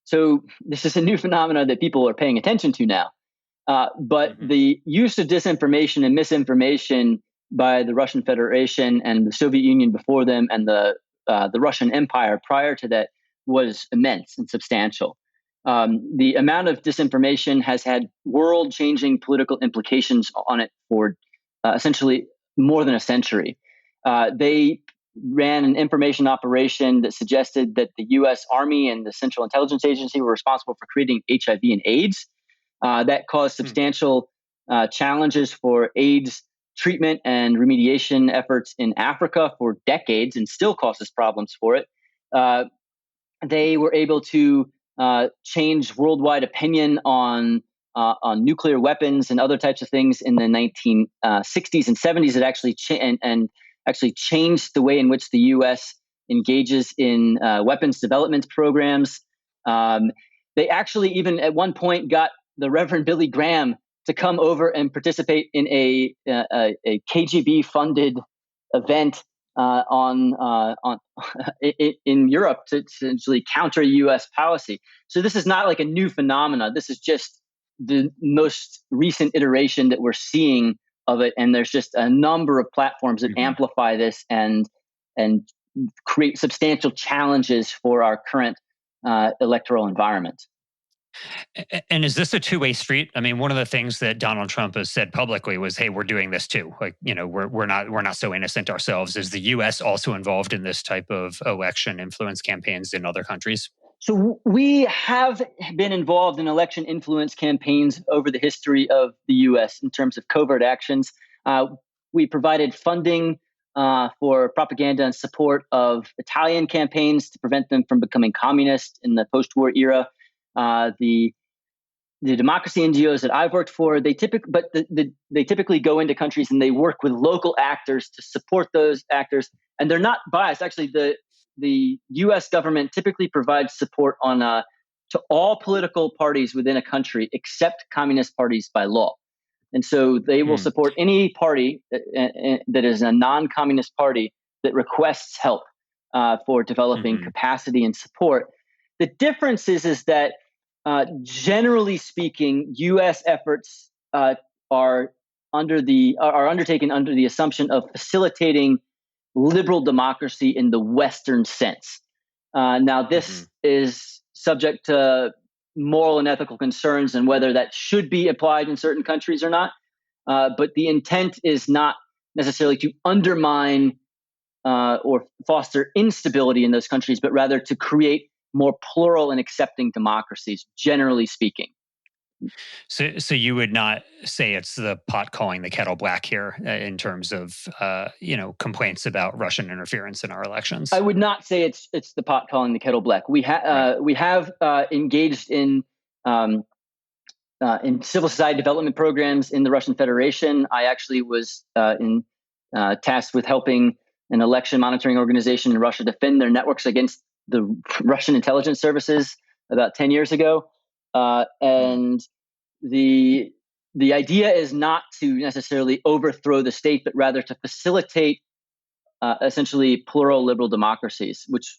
Speaker 2: So this is a new phenomenon that people are paying attention to now. But the use of disinformation and misinformation by the Russian Federation and the Soviet Union before them and the Russian Empire prior to that was immense and substantial. The amount of disinformation has had world-changing political implications on it for essentially more than a century. They ran an information operation that suggested that the U.S. Army and the Central Intelligence Agency were responsible for creating HIV and AIDS. That caused substantial challenges for AIDS treatment and remediation efforts in Africa for decades and still causes problems for it. They were able to change worldwide opinion on nuclear weapons and other types of things in the 1960s and 70s. It actually actually changed the way in which the U.S. engages in weapons development programs. They actually even at one point got the Reverend Billy Graham to come over and participate in a KGB-funded event in Europe to essentially counter U.S. policy. So this is not like a new phenomena. This is just the most recent iteration that we're seeing of it, and there's just a number of platforms that amplify this and create substantial challenges for our current electoral environment.
Speaker 1: And is this a two-way street? I mean, one of the things that Donald Trump has said publicly was, "Hey, we're doing this too. Like, we're not so innocent ourselves." Is the U.S. also involved in this type of election influence campaigns in other countries?
Speaker 2: So we have been involved in election influence campaigns over the history of the U.S. in terms of covert actions. We provided funding for propaganda and support of Italian campaigns to prevent them from becoming communist in the post-war era. The democracy NGOs that I've worked for, they typically go into countries and they work with local actors to support those actors, and they're not biased. Actually, the U.S. government typically provides support to all political parties within a country except communist parties by law, and so they will support any party that is a non-communist party that requests help for developing capacity and support. The difference is that generally speaking, U.S. efforts are undertaken under the assumption of facilitating liberal democracy in the Western sense. Now, this is subject to moral and ethical concerns and whether that should be applied in certain countries or not. But the intent is not necessarily to undermine or foster instability in those countries, but rather to create more plural and accepting democracies, generally speaking.
Speaker 1: So you would not say it's the pot calling the kettle black here in terms of complaints about Russian interference in our elections.
Speaker 2: I would not say it's the pot calling the kettle black. We have engaged in civil society development programs in the Russian Federation. I actually was tasked with helping an election monitoring organization in Russia defend their networks against the Russian intelligence services about 10 years ago. And the idea is not to necessarily overthrow the state, but rather to facilitate essentially plural liberal democracies, which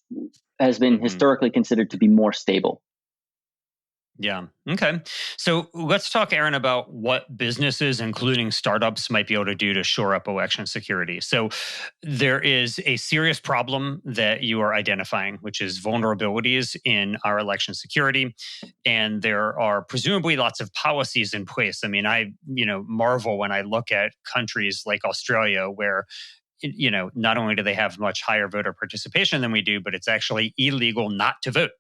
Speaker 2: has been historically considered to be more stable.
Speaker 1: Yeah. Okay. So let's talk, Aaron, about what businesses, including startups, might be able to do to shore up election security. So there is a serious problem that you are identifying, which is vulnerabilities in our election security. And there are presumably lots of policies in place. I mean, I marvel when I look at countries like Australia, where not only do they have much higher voter participation than we do, but it's actually illegal not to vote.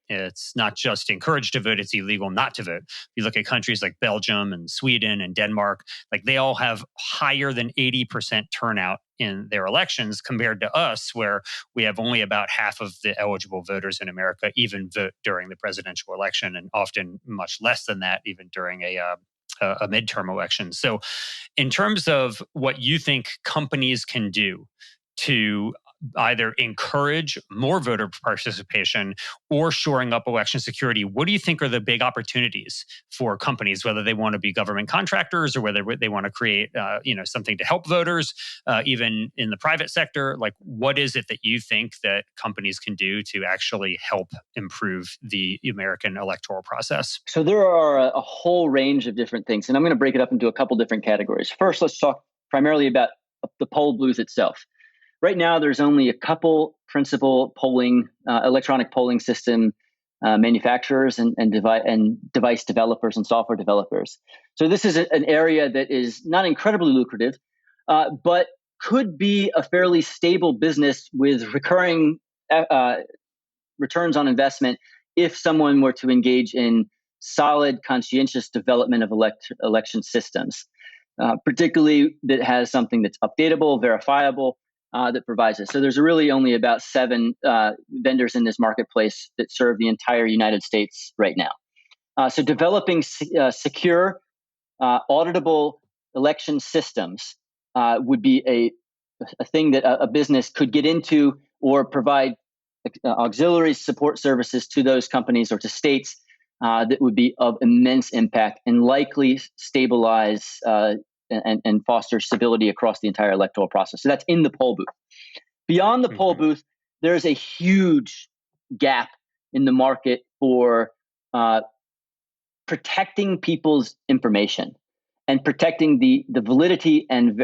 Speaker 1: It's not just encouraged to vote, it's illegal not to vote. You look at countries like Belgium and Sweden and Denmark, like they all have higher than 80% turnout in their elections compared to us, where we have only about half of the eligible voters in America even vote during the presidential election, and often much less than that even during a midterm election. So in terms of what you think companies can do to either encourage more voter participation or shoring up election security, what do you think are the big opportunities for companies, whether they want to be government contractors or whether they want to create something to help voters, even in the private sector? Like, what is it that you think that companies can do to actually help improve the American electoral process?
Speaker 2: So there are a whole range of different things, and I'm going to break it up into a couple different categories. First, let's talk primarily about the poll booth itself. Right now, there's only a couple principal electronic polling system manufacturers and device developers and software developers. So this is an area that is not incredibly lucrative, but could be a fairly stable business with recurring returns on investment if someone were to engage in solid, conscientious development of election systems, particularly that has something that's updatable, verifiable, that provides it. So there's really only about 7 vendors in this marketplace that serve the entire United States right now. So developing secure, auditable election systems would be a thing that a business could get into or provide auxiliary support services to those companies or to states that would be of immense impact and likely stabilize and foster stability across the entire electoral process. So that's in the poll booth. Beyond the poll booth, there's a huge gap in the market for protecting people's information and protecting the validity and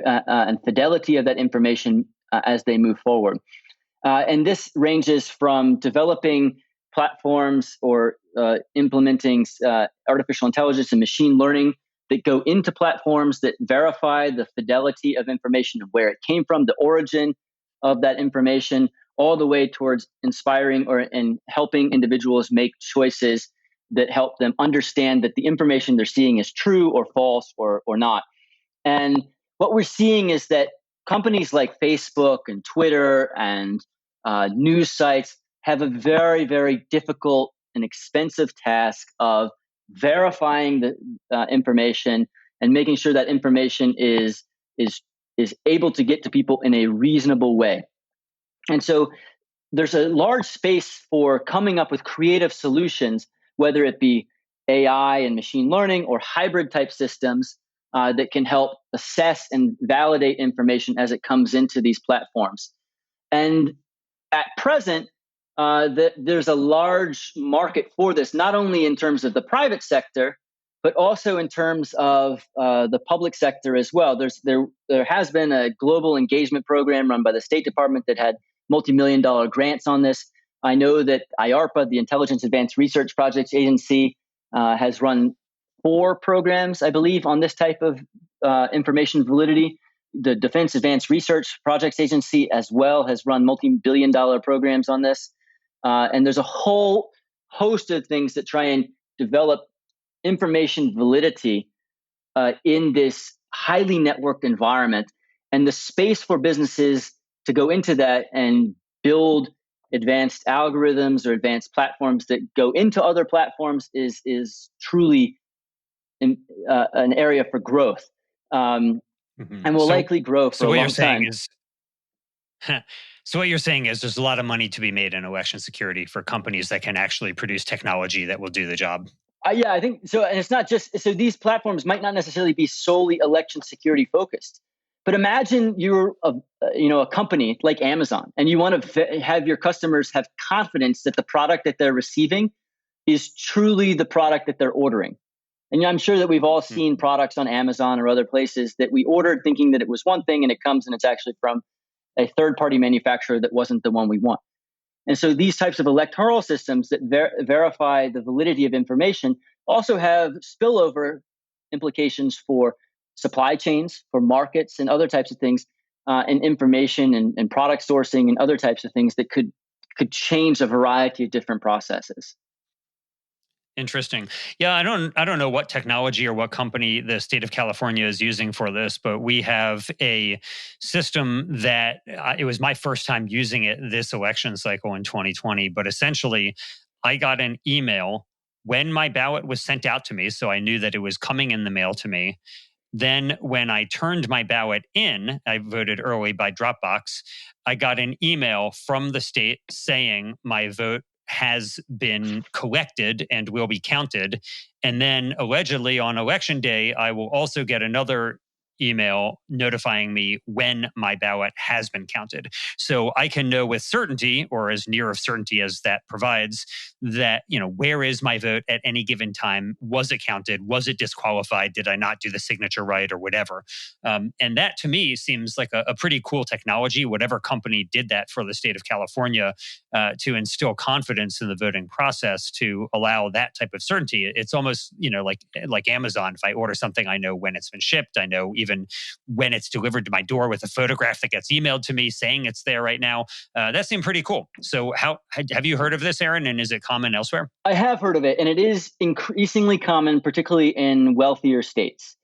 Speaker 2: fidelity of that information as they move forward. And this ranges from developing platforms or implementing artificial intelligence and machine learning that go into platforms that verify the fidelity of information, of where it came from, the origin of that information, all the way towards inspiring and helping individuals make choices that help them understand that the information they're seeing is true or false or not. And what we're seeing is that companies like Facebook and Twitter and news sites have a very, very difficult and expensive task of verifying the information and making sure that information is able to get to people in a reasonable way. And so there's a large space for coming up with creative solutions, whether it be AI and machine learning or hybrid type systems that can help assess and validate information as it comes into these platforms. And at present, there's a large market for this, not only in terms of the private sector, but also in terms of the public sector as well. There has been a global engagement program run by the State Department that had multi-million-dollar grants on this. I know that IARPA, the Intelligence Advanced Research Projects Agency, has run 4 programs, I believe, on this type of information validity. The Defense Advanced Research Projects Agency as well has run multi-billion-dollar programs on this. And there's a whole host of things that try and develop information validity in this highly networked environment. And the space for businesses to go into that and build advanced algorithms or advanced platforms that go into other platforms is truly an area for growth, and will likely grow for a long time.
Speaker 1: So what you're saying is there's a lot of money to be made in election security for companies that can actually produce technology that will do the job.
Speaker 2: Yeah, I think so. And it's not just so these platforms might not necessarily be solely election security focused. But imagine you're a company like Amazon, and you want to have your customers have confidence that the product that they're receiving is truly the product that they're ordering. And I'm sure that we've all seen products on Amazon or other places that we ordered thinking that it was one thing, and it comes and it's actually from a third-party manufacturer that wasn't the one we want. And so these types of electoral systems that verify the validity of information also have spillover implications for supply chains, for markets, and other types of things, and information and product sourcing and other types of things that could change a variety of different processes.
Speaker 1: Interesting. Yeah, I don't know what technology or what company the state of California is using for this, but we have a system that it was my first time using it this election cycle in 2020. But essentially, I got an email when my ballot was sent out to me, so I knew that it was coming in the mail to me. Then, when I turned my ballot in, I voted early by Dropbox. I got an email from the state saying my vote has been collected and will be counted. And then allegedly on election day, I will also get another email notifying me when my ballot has been counted. So I can know with certainty, or as near of certainty as that provides, that, where is my vote at any given time? Was it counted? Was it disqualified? Did I not do the signature right or whatever? And that to me seems like a pretty cool technology. Whatever company did that for the state of California to instill confidence in the voting process to allow that type of certainty. It's almost, like Amazon. If I order something, I know when it's been shipped. I know even when it's delivered to my door with a photograph that gets emailed to me saying it's there right now. That seemed pretty cool. So have you heard of this, Aaron? And is it common elsewhere?
Speaker 2: I have heard of it, and it is increasingly common, particularly in wealthier states.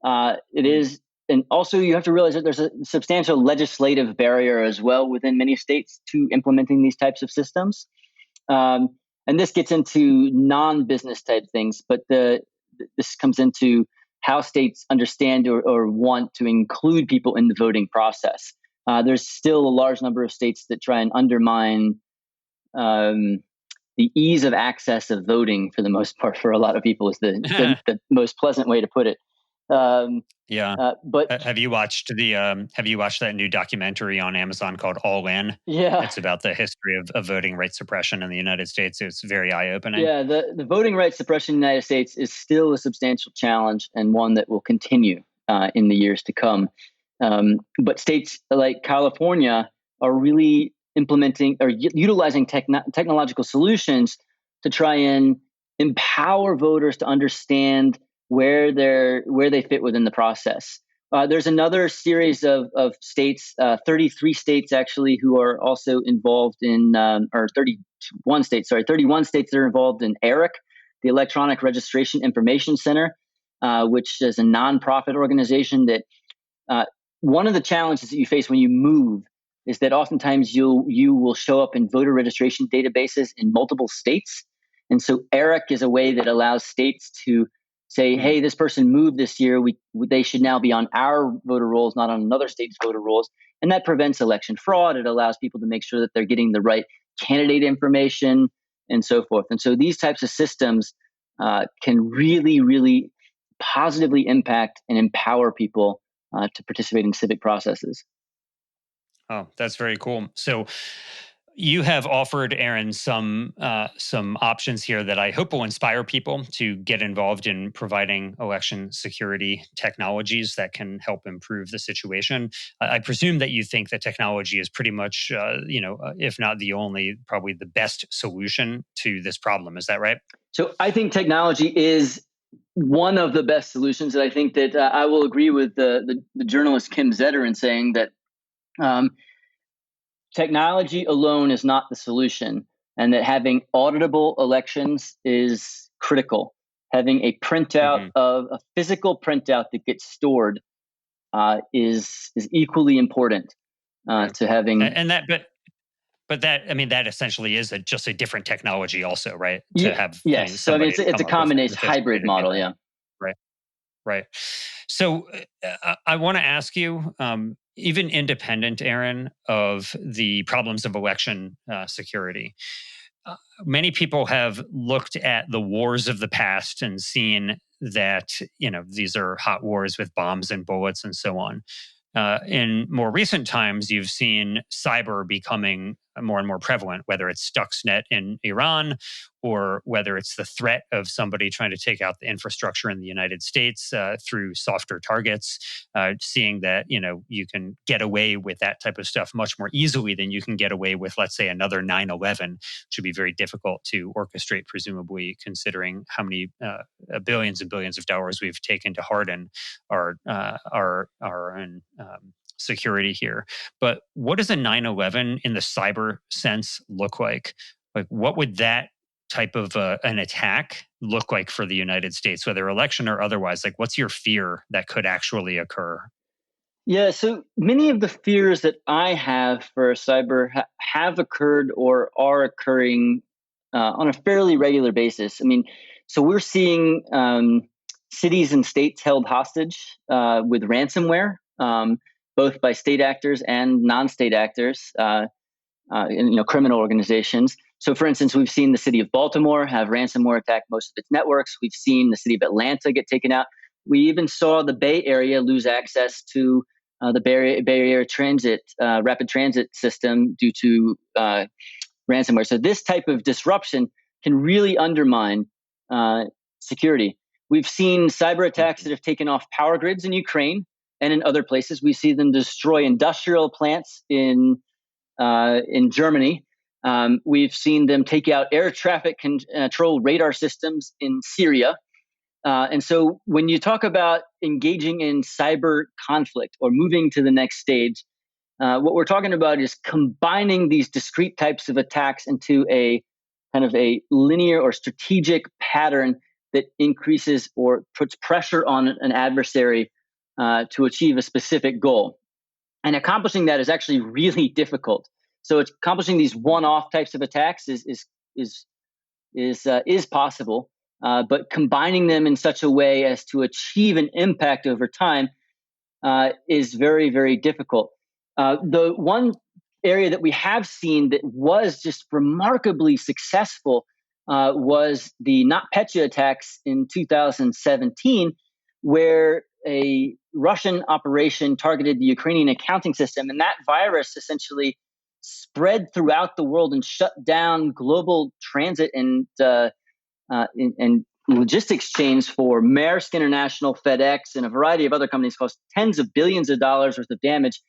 Speaker 2: It is, and also you have to realize that there's a substantial legislative barrier as well within many states to implementing these types of systems. And this gets into non-business type things, but this comes into how states understand or want to include people in the voting process. There's still a large number of states that try and undermine the ease of access of voting, for the most part, for a lot of people, is the most pleasant way to put it.
Speaker 1: But have you watched that new documentary on Amazon called All In?
Speaker 2: Yeah,
Speaker 1: it's about the history of voting rights suppression in the United States. It's very eye-opening.
Speaker 2: Yeah, the voting rights suppression in the United States is still a substantial challenge, and one that will continue in the years to come. But states like California are really implementing or utilizing technological solutions to try and empower voters to understand where they fit within the process. There's another series of states, 33 states actually, who are also involved in, or 31 states that are involved in ERIC, the Electronic Registration Information Center, which is a nonprofit organization that one of the challenges that you face when you move is that oftentimes you will show up in voter registration databases in multiple states. And so ERIC is a way that allows states to say, hey, this person moved this year. They should now be on our voter rolls, not on another state's voter rolls. And that prevents election fraud. It allows people to make sure that they're getting the right candidate information and so forth. And so these types of systems can really, really positively impact and empower people to participate in civic processes.
Speaker 1: Oh, that's very cool. So You have offered, Aaron, some options here that I hope will inspire people to get involved in providing election security technologies that can help improve the situation. I presume that you think that technology is pretty much, if not the only, probably the best solution to this problem. Is that right?
Speaker 2: So I think technology is one of the best solutions. And I think that I will agree with the journalist Kim Zetter in saying that um, technology alone is not the solution, and that having auditable elections is critical. Having a printout
Speaker 1: Hmm.
Speaker 2: of a physical printout that gets stored is equally important
Speaker 1: Right.
Speaker 2: to having.
Speaker 1: And that, but that, I mean, that essentially is just a different technology, also, right? To
Speaker 2: Yeah,
Speaker 1: have, I mean,
Speaker 2: yes. So I mean,
Speaker 1: somebody
Speaker 2: it's
Speaker 1: come
Speaker 2: a
Speaker 1: up
Speaker 2: combination
Speaker 1: with this
Speaker 2: hybrid
Speaker 1: data
Speaker 2: model.
Speaker 1: data,
Speaker 2: Yeah.
Speaker 1: right? Right. So I want to ask you, even independent, Aaron, of the problems of election security. Uh, Many people have looked at the wars of the past and seen that, these are hot wars with bombs and bullets and so on. In more recent times, you've seen cyber becoming more and more prevalent, whether it's Stuxnet in Iran or whether it's the threat of somebody trying to take out the infrastructure in the United States through softer targets. Seeing that you can get away with that type of stuff much more easily than you can get away with, let's say, another 9/11, which would be very difficult to orchestrate, presumably, considering how many billions and billions of dollars we've taken to harden our security here. But what does a 9/11 in the cyber sense look like? Like, what would that type of an attack look like for the United States, whether election or otherwise? Like, what's your fear that could actually occur?
Speaker 2: Yeah, so many of the fears that I have for cyber have occurred or are occurring on a fairly regular basis. I mean, so we're seeing cities and states held hostage with ransomware, both by state actors and non-state actors, and criminal organizations. So, for instance, we've seen the city of Baltimore have ransomware attack most of its networks. We've seen the city of Atlanta get taken out. We even saw the Bay Area lose access to the Bay Area transit, rapid transit system due to ransomware. So this type of disruption can really undermine security. We've seen cyber attacks that have taken off power grids in Ukraine and in other places. We see them destroy industrial plants in Germany. We've seen them take out air traffic control radar systems in Syria. And so when you talk about engaging in cyber conflict or moving to the next stage, what we're talking about is combining these discrete types of attacks into a kind of a linear or strategic pattern that increases or puts pressure on an adversary to achieve a specific goal. And accomplishing that is actually really difficult. So it's accomplishing these one-off types of attacks is possible, but combining them in such a way as to achieve an impact over time is very, very difficult. The one area that we have seen that was just remarkably successful was the NotPetya attacks in 2017, where a Russian operation targeted the Ukrainian accounting system, and that virus essentially spread throughout the world and shut down global transit and logistics chains for Maersk International, FedEx, and a variety of other companies, caused tens of billions of dollars worth of damage.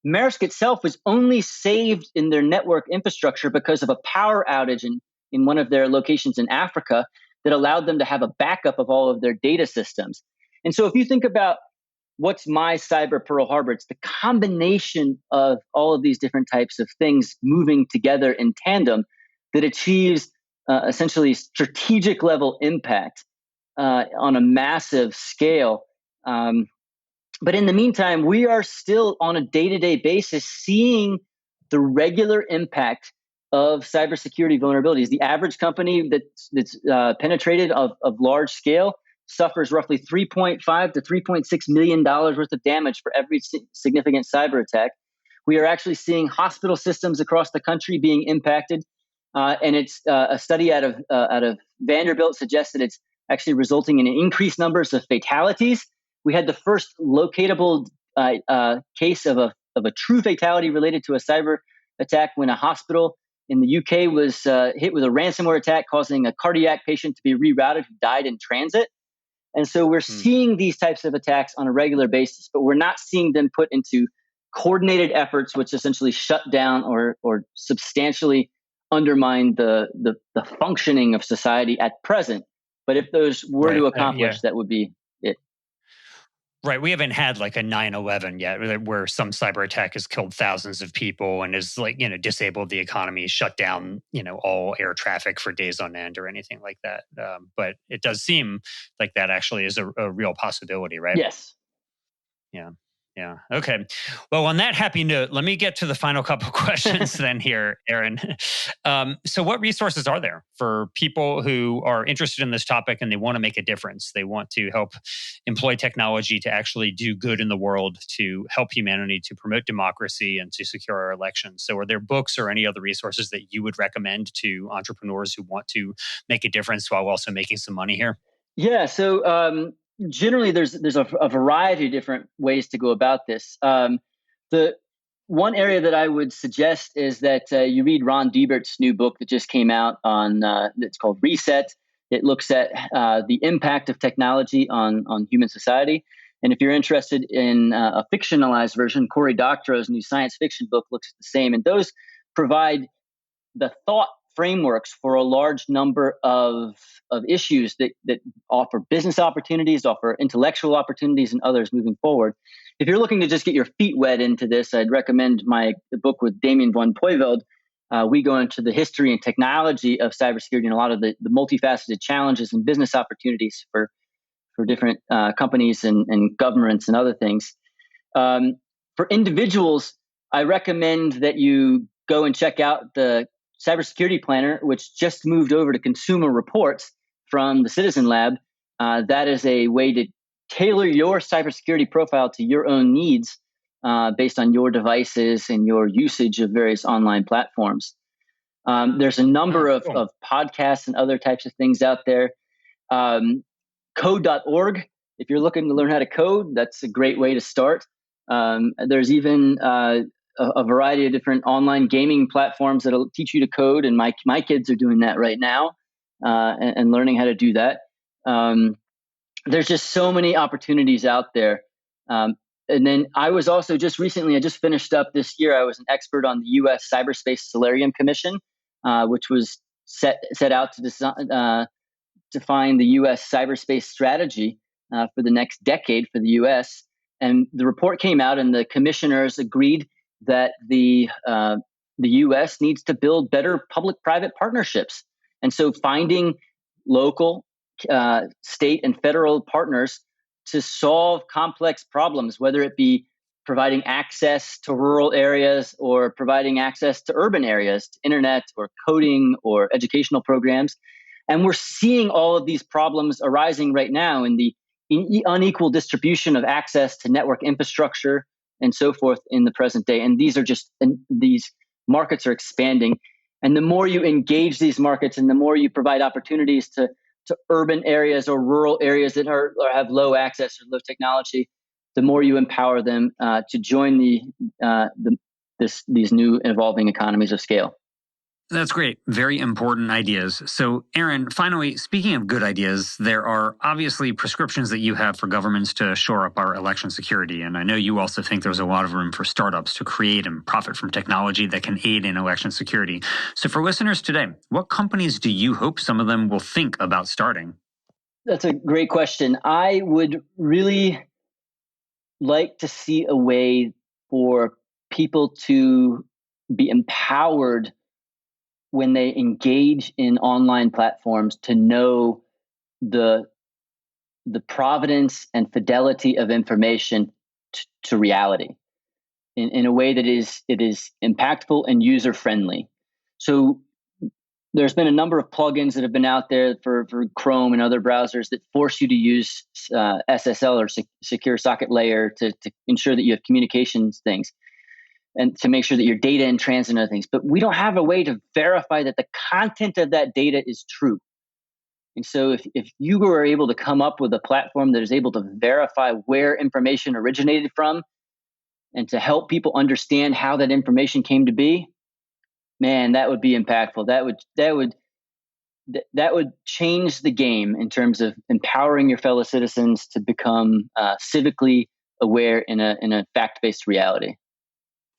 Speaker 2: Maersk itself was only saved in their network infrastructure because of a power outage in one of their locations in Africa that allowed them to have a backup of all of their data systems. And so if you think about what's my cyber Pearl Harbor, it's the combination of all of these different types of things moving together in tandem that achieves essentially strategic level impact on a massive scale. But in the meantime, we are still on a day-to-day basis seeing the regular impact of cybersecurity vulnerabilities. The average company that's penetrated of large scale suffers roughly $3.5 to $3.6 million worth of damage for every significant cyber attack. We are actually seeing hospital systems across the country being impacted, and it's a study out of Vanderbilt suggests that it's actually resulting in increased numbers of fatalities. We had the first locatable case of a true fatality related to a cyber attack when a hospital in the UK was hit with a ransomware attack, causing a cardiac patient to be rerouted who died in transit. And so we're seeing these types of attacks on a regular basis, but we're not seeing them put into coordinated efforts, which essentially shut down or substantially undermine the functioning of society at present. But if those were to
Speaker 1: Right. Yeah.
Speaker 2: accomplish, that would be it.
Speaker 1: Right. We haven't had like a 9/11 yet where some cyber attack has killed thousands of people and has disabled the economy, shut down, all air traffic for days on end or anything like that. But it does seem like that actually is a real possibility, right?
Speaker 2: Yes.
Speaker 1: Yeah. Yeah. Okay. Well, on that happy note, let me get to the final couple questions then here, Aaron. So, what resources are there for people who are interested in this topic and they want to make a difference? They want to help employ technology to actually do good in the world, to help humanity, to promote democracy, and to secure our elections. So, are there books or any other resources that you would recommend to entrepreneurs who want to make a difference while also making some money here?
Speaker 2: Yeah. So generally, there's a variety of different ways to go about this. The one area that I would suggest is that you read Ron Diebert's new book that just came out on. It's called Reset. It looks at the impact of technology on human society. And if you're interested in a fictionalized version, Cory Doctorow's new science fiction book looks at the same. And those provide the thought frameworks for a large number of issues that offer business opportunities, offer intellectual opportunities, and others moving forward. If you're looking to just get your feet wet into this, I'd recommend the book with Damien von Poyveld. We go into the history and technology of cybersecurity and a lot of the multifaceted challenges and business opportunities for different companies and governments and other things. For individuals, I recommend that you go and check out the Cybersecurity Planner, which just moved over to Consumer Reports from the Citizen Lab. That is a way to tailor your cybersecurity profile to your own needs based on your devices and your usage of various online platforms. There's a number
Speaker 1: Cool.
Speaker 2: of podcasts and other types of things out there. Code.org. If you're looking to learn how to code, that's a great way to start. There's even a variety of different online gaming platforms that'll teach you to code, and my kids are doing that right now and learning how to do that. There's just so many opportunities out there. And then I was also just recently, I just finished up this year. I was an expert on the U.S. Cyberspace Solarium Commission, which was set out to define the U.S. cyberspace strategy for the next decade for the U.S. And the report came out, and the commissioners agreed that the U.S. needs to build better public-private partnerships. And so, finding local, state, and federal partners to solve complex problems, whether it be providing access to rural areas or providing access to urban areas, to internet or coding or educational programs. And we're seeing all of these problems arising right now in the unequal distribution of access to network infrastructure and so forth in the present day. And these markets are expanding. And the more you engage these markets and the more you provide opportunities to urban areas or rural areas that have low access or low technology, the more you empower them to join these new evolving economies of scale.
Speaker 1: That's great. Very important ideas. So, Aaron, finally, speaking of good ideas, there are obviously prescriptions that you have for governments to shore up our election security. And I know you also think there's a lot of room for startups to create and profit from technology that can aid in election security. So, for listeners today, what companies do you hope some of them will think about starting?
Speaker 2: That's a great question. I would really like to see a way for people to be empowered when they engage in online platforms to know the provenance and fidelity of information to reality in a way that it is impactful and user friendly. So there's been a number of plugins that have been out there for Chrome and other browsers that force you to use SSL or secure socket layer to ensure that you have communications things and to make sure that your data in transit and other things. But we don't have a way to verify that the content of that data is true. And so if you were able to come up with a platform that is able to verify where information originated from and to help people understand how that information came to be, Man, that would be impactful. That would change the game in terms of empowering your fellow citizens to become civically aware in a fact-based reality.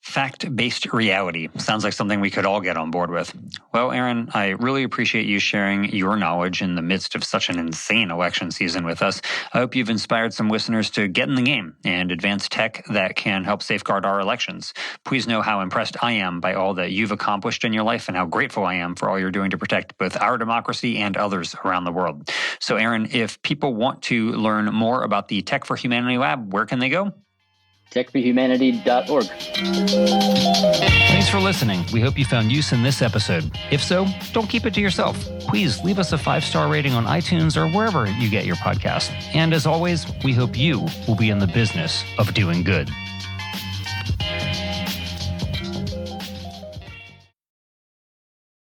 Speaker 1: Fact-based reality. Sounds like something we could all get on board with. Well, Aaron, I really appreciate you sharing your knowledge in the midst of such an insane election season with us. I hope you've inspired some listeners to get in the game and advance tech that can help safeguard our elections. Please know how impressed I am by all that you've accomplished in your life and how grateful I am for all you're doing to protect both our democracy and others around the world. So, Aaron, if people want to learn more about the Tech for Humanity Lab, where can they go?
Speaker 2: techforhumanity.org.
Speaker 1: Thanks for listening. We hope you found use in this episode. If so, don't keep it to yourself. Please leave us a 5-star rating on iTunes or wherever you get your podcasts. And as always, we hope you will be in the business of doing good.